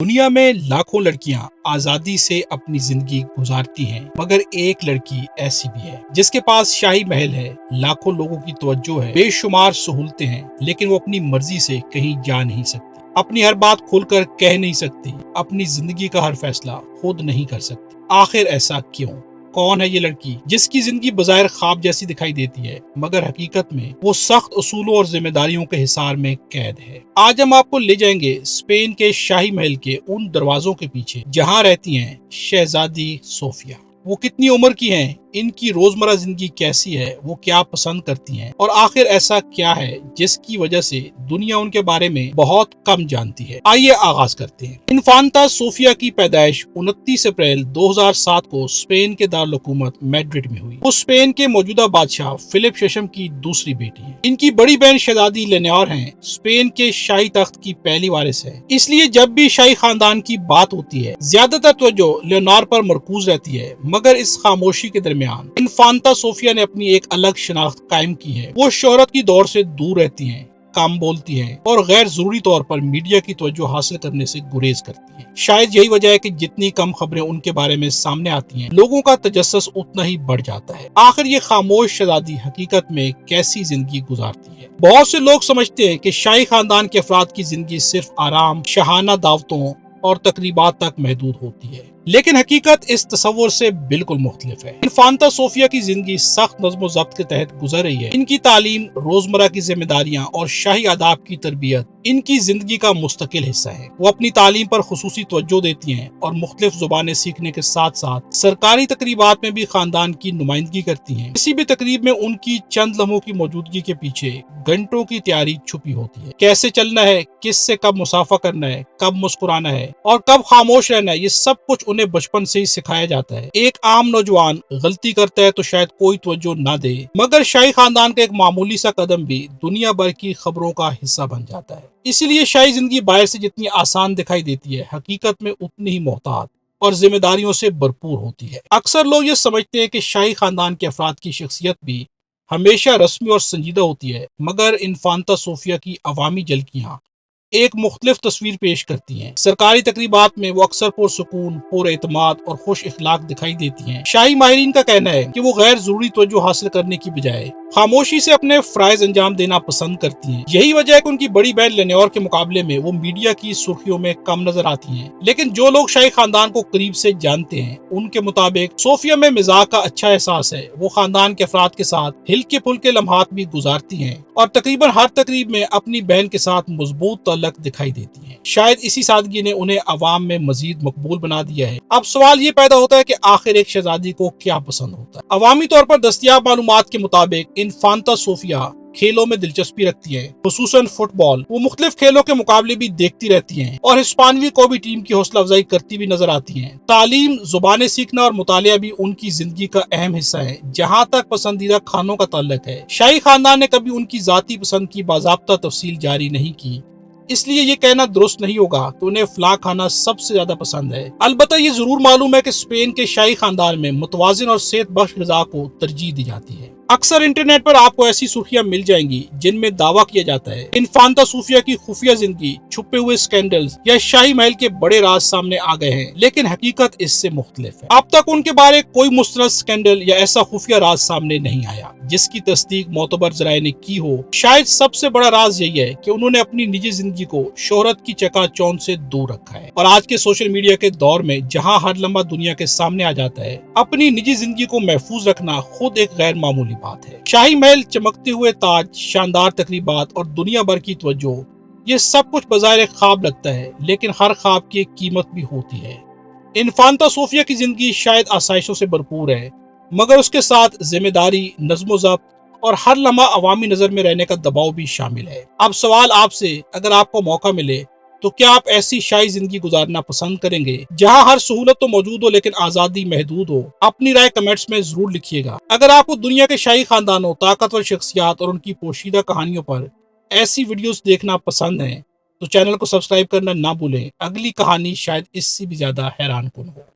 दुनिया में लाखों लड़कियां आजादी से अपनी जिंदगी गुजारती हैं, मगर एक लड़की ऐसी भी है जिसके पास शाही महल है, लाखों लोगों की तवज्जो है, बेशुमार सहूलतें हैं, लेकिन वो अपनी मर्जी से कहीं जा नहीं सकती, अपनी हर बात खुलकर कह नहीं सकती, अपनी जिंदगी का हर फैसला खुद नहीं कर सकती। आखिर ऐसा क्यों? कौन है ये लड़की जिसकी जिंदगी बज़ाहिर ख्वाब जैसी दिखाई देती है, मगर हकीकत में वो सख्त उसूलों और जिम्मेदारियों के हिसार में कैद है। आज हम आपको ले जाएंगे स्पेन के शाही महल के उन दरवाजों के पीछे जहाँ रहती हैं शहजादी सोफिया। वो कितनी उम्र की हैं, इनकी रोजमर्रा जिंदगी कैसी है, वो क्या पसंद करती हैं, और आखिर ऐसा क्या है जिसकी वजह से दुनिया उनके बारे में बहुत कम जानती है। आइए आगाज करते हैं। इन्फांता सोफिया की पैदाइश 29 अप्रैल 2007 को स्पेन के दारुल हुकूमत मैड्रिड में हुई। वो स्पेन के मौजूदा बादशाह फिलिप शेषम की दूसरी बेटी है। इनकी बड़ी बहन शहजादी लेनोर है, स्पेन के शाही तख्त की पहली वारिस है। इसलिए जब भी शाही खानदान की बात होती है, ज्यादातर तवज्जो लेनोर पर मरकूज रहती है, मगर इस खामोशी के दरमियान इन्फांता सोफिया ने अपनी एक अलग शनाख्त कायम की है। वो शोहरत की दौड़ से दूर रहती हैं, कम बोलती हैं और गैर जरूरी तौर पर मीडिया की तवज्जो हासिल करने से गुरेज करती हैं। शायद यही वजह है कि जितनी कम खबरें उनके बारे में सामने आती हैं, लोगों का तजस्सुस उतना ही बढ़ जाता है। आखिर ये खामोश शहजादी हकीकत में कैसी जिंदगी गुजारती है? बहुत से लोग समझते हैं कि शाही खानदान के अफराद की जिंदगी सिर्फ आराम, शहाना दावतों और तकरीबात तक महदूद होती है, लेकिन हकीकत इस तस्वुर से बिल्कुल मुख्तलिफ है। इन्फांता सोफिया की जिंदगी सख्त नज़्म ज़ब्त के तहत गुजर रही है। इनकी तालीम, रोजमर्रा की जिम्मेदारियां और शाही आदाब की तरबियत इनकी जिंदगी का मुस्तकिल हिस्सा है। वो अपनी तालीम पर खुसूसी तवज्जो देती हैं और मुख्तलिफ जुबानें सीखने के साथ साथ सरकारी तकरीबात में भी खानदान की नुमाइंदगी करती हैं। किसी भी तकरीब में उनकी चंद लम्हों की मौजूदगी के पीछे घंटों की तैयारी छुपी होती है। कैसे चलना है, किससे कब मुसाफा करना है, कब मुस्कुराना है और कब खामोश रहना है, ये सब कुछ उन्हें बचपन से ही सिखाया जाता है। एक आम नौजवान गलती करता है तो शायद कोई तवज्जो ना दे, मगर शाही खानदान का एक मामूली सा कदम भी दुनिया भर की खबरों का हिस्सा बन जाता है। इसीलिए शाही जिंदगी बाहर से जितनी आसान दिखाई देती है, हकीकत में उतनी ही मोहतात और जिम्मेदारियों से भरपूर होती है। अक्सर लोग ये समझते हैं कि शाही खानदान के अफराद की शख्सियत भी हमेशा रस्मी और संजीदा होती है, मगर इन्फांता सोफिया की अवामी झलकियां एक मुख्तलिफ तस्वीर पेश करती हैं। सरकारी तकरीबात में वो अक्सर पुरसुकून, पुरएतमाद और खुश इखलाक दिखाई देती हैं। शाही माहिरीन का कहना है कि वो गैर जरूरी तवज्जो हासिल करने की बजाय खामोशी से अपने फराइज अंजाम देना पसंद करती हैं। यही वजह है कि उनकी बड़ी बहन लेनोर के मुकाबले में वो मीडिया की सुर्खियों में कम नजर आती हैं। लेकिन जो लोग शाही खानदान को करीब से जानते हैं, उनके मुताबिक सोफिया में मिजाज का अच्छा एहसास है। वो खानदान के अफराद के साथ हिल्के फुल्के लम्हात भी गुजारती हैं और तकरीबन हर तकरीब में अपनी बहन के साथ मजबूत ताल्लुक दिखाई देती हैं। शायद इसी सादगी ने उन्हें अवाम में मजीद मकबूल बना दिया है। अब सवाल ये पैदा होता है कि आखिर एक शहजादी को क्या पसंद होता है? अवामी तौर पर दस्तयाब मालूमात के मुताबिक इन्फांता सोफिया खेलों में दिलचस्पी रखती है, खुसूसन फुटबॉल। वो मुख्तलिफ खेलों के मुकाबले भी देखती रहती हैं और हिस्पानवी को भी टीम की हौसला अफजाई करती भी नजर आती हैं। तालीम, जुबानें सीखना और मुतालिया भी उनकी जिंदगी का अहम हिस्सा है। जहाँ तक पसंदीदा खानों का ताल्लुक है, शाही खानदान ने कभी उनकी जाती पसंद की बाज़ाब्ता तफसील जारी नहीं की, इसलिए ये कहना दुरुस्त नहीं होगा कि उन्हें फलां खाना सबसे ज्यादा पसंद है। अलबत्ता ये जरूर मालूम है कि स्पेन के शाही खानदान में मुतवाजिन और सेहत बख्श ग़िज़ा को तरजीह दी जाती है। अक्सर इंटरनेट पर आपको ऐसी सुर्खियां मिल जाएंगी जिनमें दावा किया जाता है इन्फांता सोफिया की खुफिया जिंदगी, छुपे हुए स्कैंडल्स या शाही महल के बड़े राज सामने आ गए हैं, लेकिन हकीकत इससे मुख्तलिफ है। अब तक उनके बारे कोई मुस्तरद स्कैंडल या ऐसा खुफिया राज सामने नहीं आया जिसकी तस्दीक मोतबर जराए ने की हो। शायद सबसे बड़ा राज यही है कि उन्होंने अपनी निजी जिंदगी को शोहरत की चकाचौंध से दूर रखा है। और आज के सोशल मीडिया के दौर में जहाँ हर लम्हा दुनिया के सामने आ जाता है, अपनी निजी जिंदगी को महफूज रखना खुद एक गैर मामूली बात है। शाही महल, चमकते हुए ताज, शानदार तकरीबात और दुनिया भर की तवज्जो, ये सब कुछ बज़ाहिर ख्वाब लगता है, लेकिन हर ख्वाब की एक कीमत भी होती है। इन्फांता सोफिया की जिंदगी शायद आसाइशों से भरपूर है, मगर उसके साथ जिम्मेदारी, नज़्म ज़ब्त और हर लम्हा अवामी नजर में रहने का दबाव भी शामिल है। अब सवाल आपसे, अगर आपको मौका मिले तो क्या आप ऐसी शाही जिंदगी गुजारना पसंद करेंगे जहां हर सहूलत तो मौजूद हो लेकिन आजादी महदूद हो? अपनी राय कमेंट्स में जरूर लिखिएगा। अगर आपको दुनिया के शाही खानदानों, ताकतवर शख्सियात और उनकी पोशीदा कहानियों पर ऐसी वीडियोस देखना पसंद है तो चैनल को सब्सक्राइब करना ना भूलें। अगली कहानी शायद इससे भी ज्यादा हैरान कुन हो।